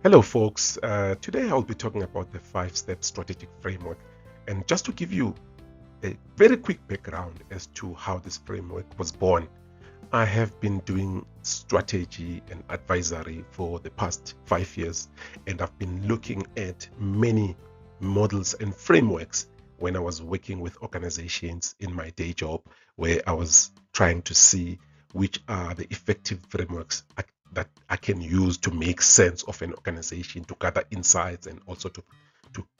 Hello, folks. Today I'll be talking about the 5-step strategic framework. And just to give you a very quick background as to how this framework was born, I have been doing strategy and advisory for the past 5 years, and I've been looking at many models and frameworks when I was working with organizations in my day job, where I was trying to see which are the effective frameworks that I can use to make sense of an organization, to gather insights, and also to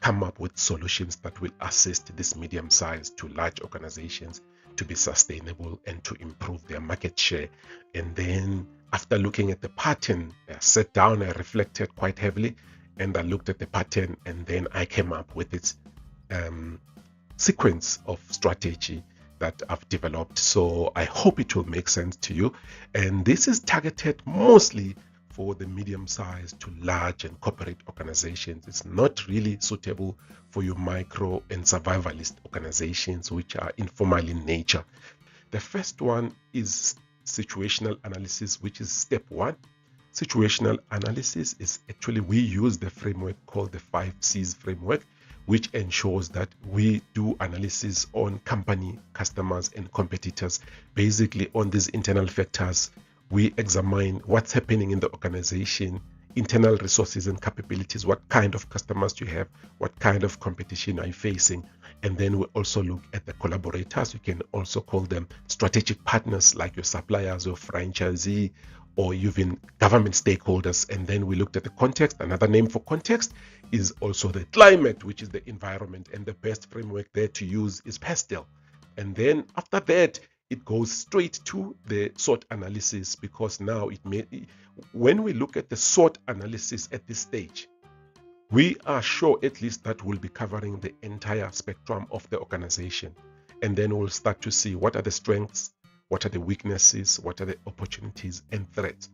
come up with solutions that will assist this medium-sized to large organizations to be sustainable and to improve their market share. And then after looking at the pattern, I sat down, I reflected quite heavily, and I looked at the pattern, and then I came up with its sequence of strategy that I've developed. So I hope it will make sense to you. And this is targeted mostly for the medium-sized to large and corporate organizations. It's not really suitable for your micro and survivalist organizations, which are informal in nature. The first one is situational analysis, which is step one. Situational analysis is actually, we use the framework called the 5Cs framework, which ensures that we do analysis on company, customers, and competitors. Basically, on these internal factors, we examine what's happening in the organization, internal resources and capabilities, what kind of customers you have, what kind of competition are you facing. And then we also look at the collaborators. You can also call them strategic partners, like your suppliers, your franchisee, or even government stakeholders. And then we looked at the context. Another name for context is also the climate, which is the environment. And the best framework there to use is PASTEL. And then after that, it goes straight to the SWOT analysis, because now when we look at the SWOT analysis at this stage, we are sure at least that we'll be covering the entire spectrum of the organization. And then we'll start to see what are the strengths, what are the weaknesses, what are the opportunities and threats.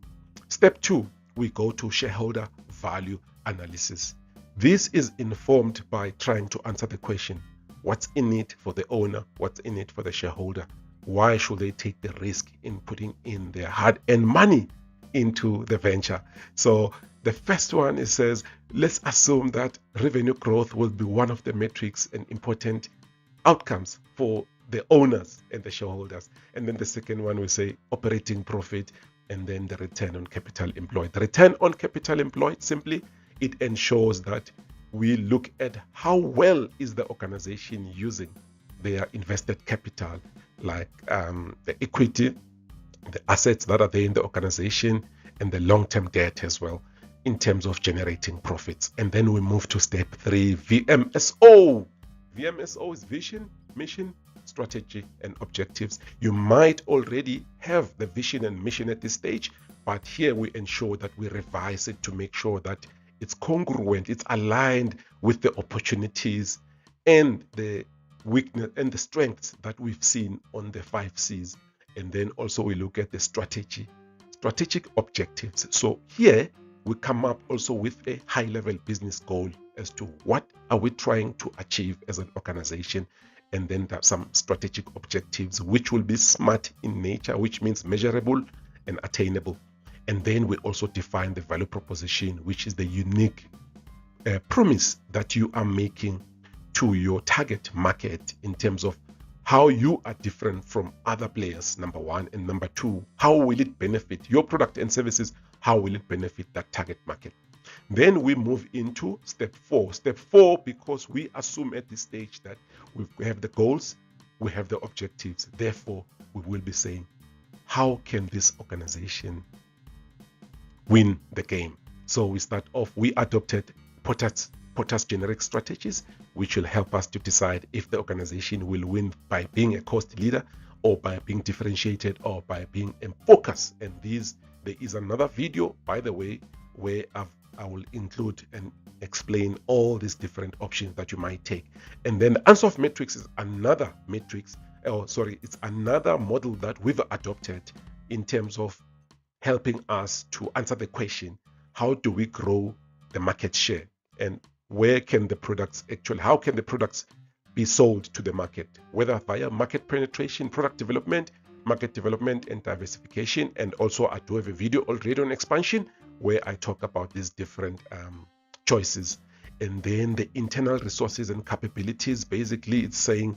Step two, we go to shareholder value analysis. This is informed by trying to answer the question, what's in it for the owner? What's in it for the shareholder? Why should they take the risk in putting in their hard-earned money into the venture? So the first one, it says, let's assume that revenue growth will be one of the metrics and important outcomes for the owners and the shareholders. And then the second one, we say operating profit, and then the return on capital employed. The return on capital employed, simply, it ensures that we look at how well is the organization using their invested capital, like the equity, the assets that are there in the organization, and the long-term debt as well, in terms of generating profits. And then we move to step three, VMSO. VMSO is vision, mission, strategy, and objectives. You might already have the vision and mission at this stage, but here we ensure that we revise it to make sure that it's congruent, it's aligned with the opportunities and the weakness and the strengths that we've seen on the 5Cs. And then also we look at the strategic objectives. So here we come up also with a high-level business goal as to what are we trying to achieve as an organization, and then there are some strategic objectives which will be SMART in nature, which means measurable and attainable. And then we also define the value proposition, which is the unique promise that you are making to your target market in terms of how you are different from other players, number one, and number two, how will it benefit your product and services? How will it benefit that target market? Then we move into step four. Step four, because we assume at this stage that we have the goals, we have the objectives. Therefore, we will be saying, how can this organization win the game? So we start off, we adopted Potter's generic strategies, which will help us to decide if the organization will win by being a cost leader, or by being differentiated, or by being in focus. And there is another video, by the way, where I will include and explain all these different options that you might take. And then the answer of metrics is another it's another model that we've adopted in terms of helping us to answer the question, how do we grow the market share, and how can the products be sold to the market, whether via market penetration, product development, market development, and diversification. And also I do have a video already on expansion, where I talk about these different choices. And then the internal resources and capabilities, basically it's saying,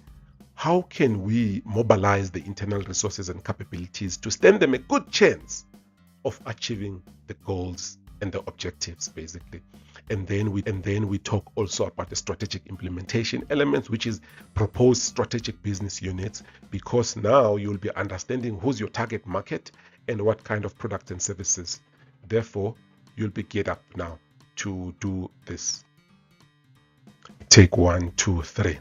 how can we mobilize the internal resources and capabilities to stand them a good chance of achieving the goals and the objectives, basically. And then we talk also about the strategic implementation elements, which is proposed strategic business units, because now you'll be understanding who's your target market and what kind of products and services. Therefore, you'll be geared up now to do this. Take 1, 2, 3.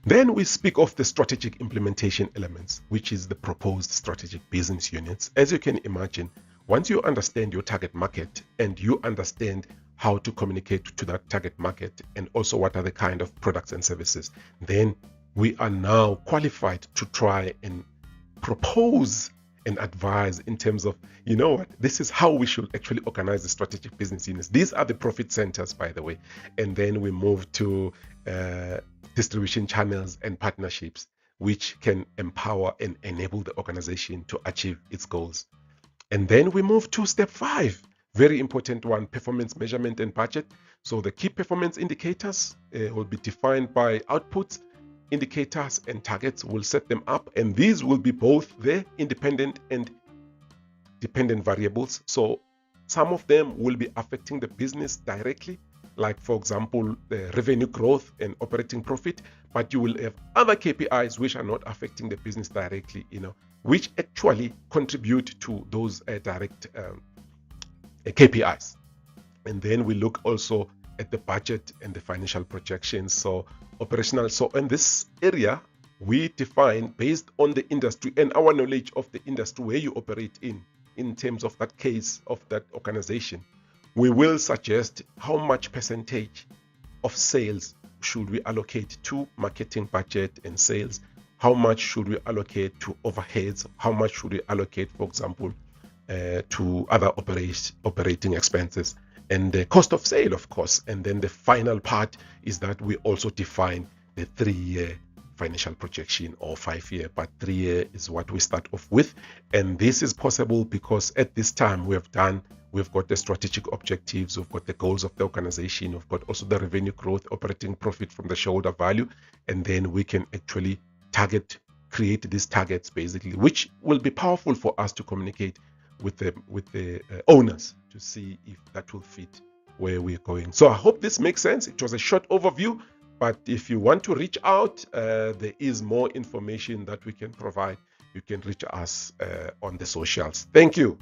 Then we speak of the strategic implementation elements, which is the proposed strategic business units. As you can imagine, once you understand your target market and you understand how to communicate to that target market and also what are the kind of products and services, then we are now qualified to try and propose and advise in terms of, you know what, this is how we should actually organize the strategic business units. These are the profit centers, by the way. And then we move to distribution channels and partnerships, which can empower and enable the organization to achieve its goals. And then we move to step 5, very important one, performance measurement and budget. So the key performance indicators will be defined by outputs, indicators, and targets. We'll set them up, and these will be both the independent and dependent variables. So some of them will be affecting the business directly, like for example, the revenue growth and operating profit, but you will have other KPIs which are not affecting the business directly, which actually contribute to those direct KPIs. And then we look also at the budget and the financial projections. So operational. So in this area, we define based on the industry and our knowledge of the industry where you operate in terms of that case of that organization. We will suggest how much percentage of sales should we allocate to marketing budget and sales, how much should we allocate to overheads, how much should we allocate, for example, to other operating expenses, and the cost of sale, of course. And then the final part is that we also define the 3-year financial projection or 5-year, but 3-year is what we start off with. And this is possible because at this time we've got the strategic objectives, we've got the goals of the organization, we've got also the revenue growth, operating profit from the shareholder value, and then we can actually create these targets, basically, which will be powerful for us to communicate with the owners to see if that will fit where we're going. So I hope this makes sense. It was a short overview, but if you want to reach out, there is more information that we can provide. You can reach us on the socials. Thank you.